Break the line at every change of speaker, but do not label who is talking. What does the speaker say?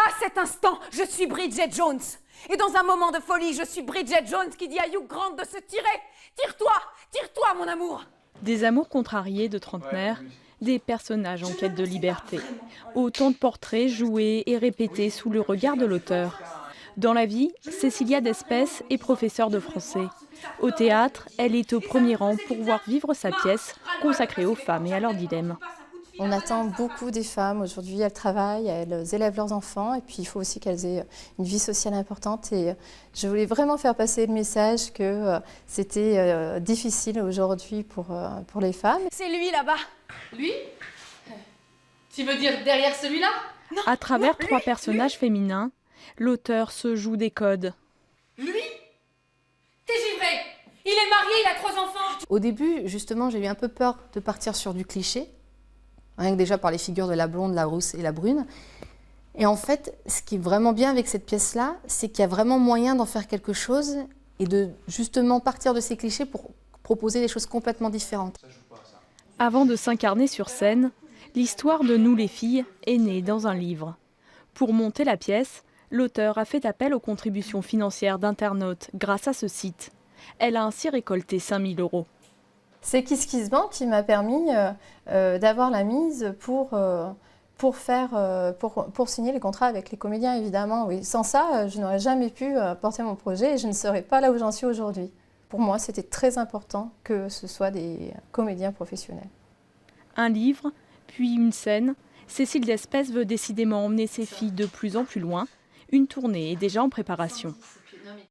À cet instant, je suis Bridget Jones. Et dans un moment de folie, je suis Bridget Jones qui dit à Hugh Grant de se tirer. Tire-toi, mon amour.
Des amours contrariés de trentenaires, des personnages en quête de liberté. Autant de portraits joués et répétés sous le regard de l'auteur. Dans la vie, Cécilia Despès est professeure de français. Au théâtre, elle est au premier rang pour voir vivre sa pièce consacrée aux femmes et à leurs dilemmes.
On attend beaucoup des femmes. Aujourd'hui, elles travaillent, elles élèvent leurs enfants et puis il faut aussi qu'elles aient une vie sociale importante. Et je voulais vraiment faire passer le message que c'était difficile aujourd'hui pour les femmes.
C'est lui là-bas.
Lui? Tu veux dire derrière celui-là?
À travers trois personnages féminins, l'auteur se joue des codes.
Lui? T'es givré. Il est marié, il a 3 enfants.
Au début, justement, j'ai eu un peu peur de partir sur du cliché. Rien que déjà par les figures de la blonde, la rousse et la brune. Et en fait, ce qui est vraiment bien avec cette pièce-là, c'est qu'il y a vraiment moyen d'en faire quelque chose et de justement partir de ces clichés pour proposer des choses complètement différentes.
Avant de s'incarner sur scène, l'histoire de Nous les filles est née dans un livre. Pour monter la pièce, l'auteur a fait appel aux contributions financières d'internautes grâce à ce site. Elle a ainsi récolté 5 000 €.
C'est KissKissBank qui m'a permis d'avoir la mise pour signer les contrats avec les comédiens, évidemment. Oui. Sans ça, je n'aurais jamais pu porter mon projet et je ne serais pas là où j'en suis aujourd'hui. Pour moi, c'était très important que ce soit des comédiens professionnels.
Un livre, puis une scène. Cécile Despès veut décidément emmener ses filles de plus en plus loin. Une tournée est déjà en préparation.